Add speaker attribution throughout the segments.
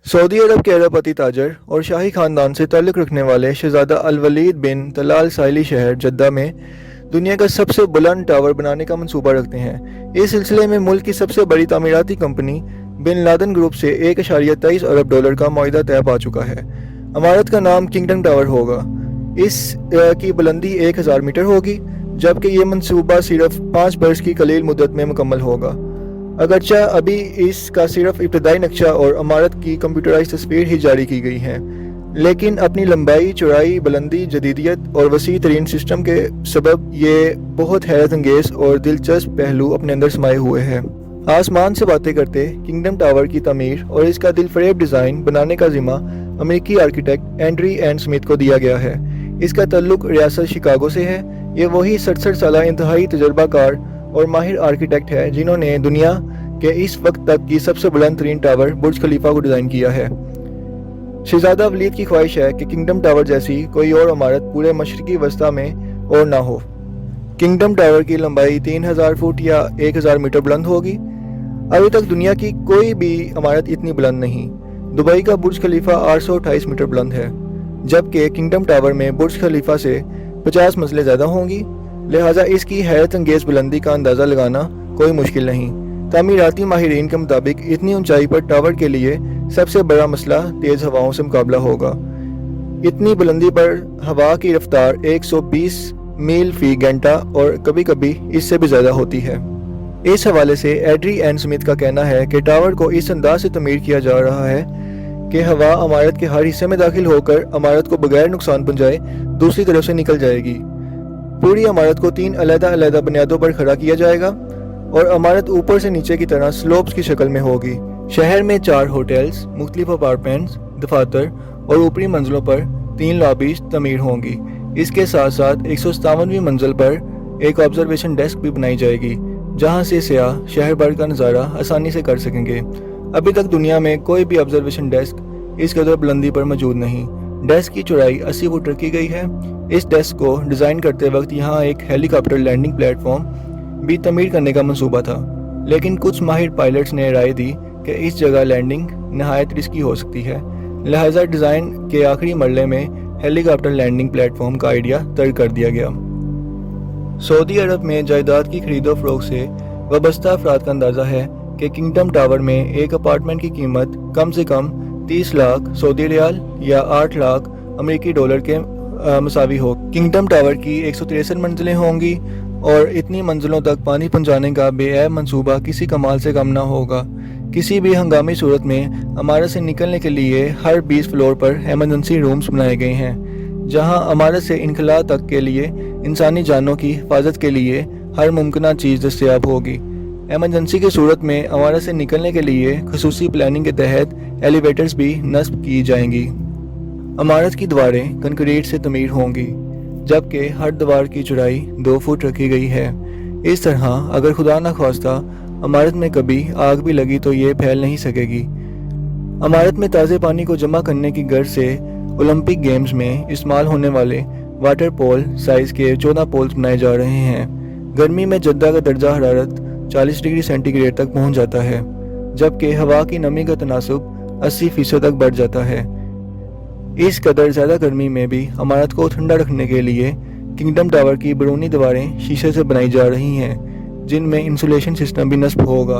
Speaker 1: Saudi अरब के अरबपति ताजर और शाही खानदान से ताल्लुक़ रखने वाले शहज़ादा अल-वलीद बिन तलाल साहिली शहर जद्दा में दुनिया का सबसे बुलंद टावर बनाने का मंसूबा रखते हैं। इस सिलसिले में मुल्क की सबसे बड़ी तामीराती कंपनी बिन लादेन ग्रुप से $1.23 अरब का मुआहदा तय पा चुका है। इमारत का नाम किंगडम टावर होगा। इस की बुलंदी 1000 मीटर होगी, जबकि ये मंसूबा सिर्फ 5 बरस की कलील मुद्दत में मुकम्मल होगा। अगरचे अभी इसका सिर्फ इब्तदाई नक्शा और इमारत की कंप्यूटराइज तस्वीर ही जारी की गई है, लेकिन अपनी लंबाई, चौड़ाई, बुलंदी, जदीदियत और वसी तरीन सिस्टम के सबब ये बहुत हैरत अंगेज और दिलचस्प पहलू अपने अंदर समाये हुए हैं। आसमान से बातें करते किंगडम टावर की तमीर और इसका दिलफरेब डिज़ाइन बनाने का जिम्मा अमेरिकी आर्किटेक्ट एंड्री एंड स्मिथ को दिया गया है। इसका तल्लुक रियासत शिकागो से है। ये वही 67 साल इंतहाई तजर्बाकार और माहिर आर्किटेक्ट है जिन्होंने दुनिया के इस वक्त तक की सबसे बुलंद तरीन टावर बुर्ज खलीफा को डिज़ाइन किया है। शहजादा वलीद की ख्वाहिश है कि किंगडम टावर जैसी कोई और इमारत पूरे मशरकी वस्ता में और ना हो। किंगडम टावर की लंबाई 3000 फुट या 1000 मीटर बुलंद होगी। अभी तक दुनिया की कोई भी इमारत इतनी बुलंद नहीं। दुबई का बुर्ज खलीफा 828 मीटर बुलंद है, जबकि किंगडम टावर में बुर्ज खलीफा से 50 मंजिलें ज़्यादा होंगी। लिहाजा इसकी हैरत अंगेज बुलंदी का अंदाज़ा लगाना कोई मुश्किल नहीं। तामीराती माहिरीन के मुताबिक इतनी ऊंचाई पर टावर के लिए सबसे बड़ा मसला तेज़ हवाओं से मुकाबला होगा। इतनी बुलंदी पर हवा की रफ्तार 120 मील फी घंटा और कभी कभी इससे भी ज़्यादा होती है। इस हवाले से एंड्री एंड स्मिथ का कहना है कि टावर को इस अंदाज से तमीर किया जा रहा है कि हवा इमारत के हर हिस्से में दाखिल होकर इमारत को बगैर नुकसान पहुंचाए दूसरी तरफ से निकल जाएगी। पूरी इमारत को 3 अलग-अलग बुनियादों पर खड़ा किया जाएगा और इमारत ऊपर से नीचे की तरह स्लोप्स की शक्ल में होगी। शहर में 4 होटल्स, मुख्तलिफ अपार्टमेंट्स, दफातर और ऊपरी मंजिलों पर 3 लॉबीज तमीर होंगी। इसके साथ साथ 157वीं मंजिल पर एक ऑब्जर्वेशन डेस्क भी बनाई जाएगी, जहां से सयाह शहर भर का नज़ारा आसानी से कर सकेंगे। अभी तक दुनिया में कोई भी ऑब्जर्वेशन डेस्क इस कदर बुलंदी पर मौजूद नहीं। डेस्क की चौड़ाई 80 फुट रखी गई है। इस डेस्क को डिज़ाइन करते वक्त यहाँ एक हेलीकॉप्टर लैंडिंग प्लेटफॉर्म भी तमीर करने का मंसूबा था, लेकिन कुछ माहिर पायलट्स ने राय दी कि इस जगह लैंडिंग नहायत रिस्की हो सकती है। लिहाजा डिज़ाइन के आखिरी मरले में हेलीकॉप्टर लैंडिंग प्लेटफॉर्म का आइडिया तर्क कर दिया गया। सऊदी अरब में जायदाद की खरीदो फरोख्त से वाबस्ता अफराद का अंदाज़ा है कि किंगडम टावर में एक अपार्टमेंट की कीमत कम से कम 30 लाख सऊदी रियाल या 8 लाख अमेरिकी डॉलर के मसावी हो। किंगडम टावर की 163 मंजिलें होंगी और इतनी मंजिलों तक पानी पहुंचाने का बेऐब मंसूबा किसी कमाल से कम ना होगा। किसी भी हंगामी सूरत में इमारत से निकलने के लिए हर 20 फ्लोर पर एमरजेंसी रूम्स बनाए गए हैं, जहां इमारत से इनखला तक के लिए इंसानी जानों की हिफाजत के लिए हर मुमकिन चीज़ दस्तयाब होगी। एमरजेंसी की सूरत में इमारत से निकलने के लिए खसूसी प्लानिंग के तहत एलिवेटर्स भी नस्ब की जाएंगी। इमारत की दीवारें कंक्रीट से तमीर होंगी, जबकि हर दीवार की चौड़ाई 2 फुट रखी गई है। इस तरह अगर खुदा न खास्ता इमारत में कभी आग भी लगी तो ये फैल नहीं सकेगी। इमारत में ताज़े पानी को जमा करने की गर्ज से ओलंपिक गेम्स में इस्तेमाल होने वाले वाटर पोल साइज़ के 14 पोल्स बनाए जा रहे हैं। गर्मी में जद्दा का दर्जा हरारत 40 डिग्री सेंटीग्रेड तक पहुंच जाता है, जबकि हवा की नमी का तनासुब 80% तक बढ़ जाता है। इस कदर ज़्यादा गर्मी में भी इमारत को ठंडा रखने के लिए किंगडम टावर की बैरूनी दीवारें शीशे से बनाई जा रही हैं, जिनमें इंसुलेशन सिस्टम भी नस्ब होगा।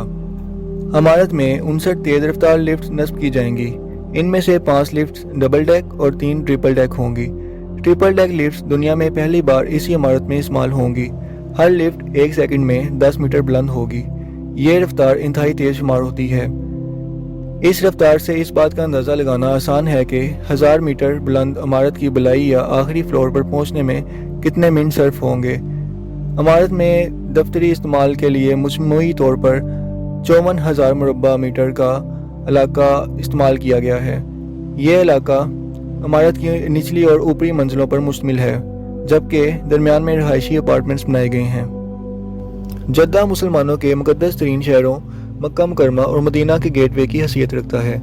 Speaker 1: इमारत में 59 तेज़ रफ्तार लिफ्ट नस्ब की जाएंगी। इनमें से 5 लिफ्ट डबल डेक और 3 ट्रिपल डेक होंगी। ट्रिपल डेक लिफ्ट दुनिया में पहली बार इसी इमारत में इस्तेमाल होंगी। हर लिफ्ट 1 सेकंड में 10 मीटर बुलंद होगी। ये रफ्तार इंतहाई तेज़ शुमार होती है। इस रफ्तार से इस बात का अंदाज़ा लगाना आसान है कि 1000 मीटर बुलंद इमारत की बलाई या आखिरी फ्लोर पर पहुंचने में कितने मिनट सर्फ होंगे। इमारत में दफ्तरी इस्तेमाल के लिए मजमूई तौर पर 54,000 मुरब्बा मीटर का इलाका इस्तेमाल किया गया है। ये इलाका इमारत की निचली और ऊपरी मंजिलों पर मुश्तमिल है, जबकि दरमियान में रहायशी अपार्टमेंट्स बनाए गए हैं। जद्दा मुसलमानों के मुकद्दस तरीन शहरों मक्का मुकरमा और मदीना के गेटवे की हैसियत रखता है।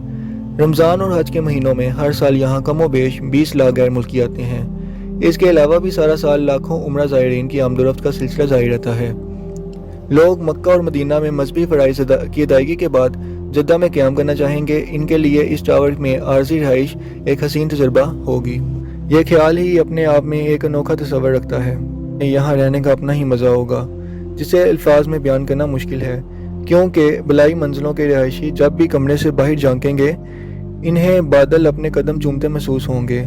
Speaker 1: रमज़ान और हज के महीनों में हर साल यहाँ कम व बेश 20 लाख गैर मुल्की आते हैं। इसके अलावा भी सारा साल लाखों उम्रा ज़ायरीन की आमदोरफ्त का सिलसिला जारी रहता है। लोग मक्का और मदीना में मजहबी फ़राइज़ की अदायगी के बाद جدہ میں قیام کرنا چاہیں گے، ان کے لیے اس ٹاور میں عارضی رہائش ایک حسین تجربہ ہوگی۔ یہ خیال ہی اپنے آپ میں ایک انوکھا تصور رکھتا ہے۔ یہاں رہنے کا اپنا ہی مزہ ہوگا جسے الفاظ میں بیان کرنا مشکل ہے، کیونکہ بلائی منزلوں کے رہائشی جب بھی کمرے سے باہر جھانکیں گے انہیں بادل اپنے قدم چومتے محسوس ہوں گے۔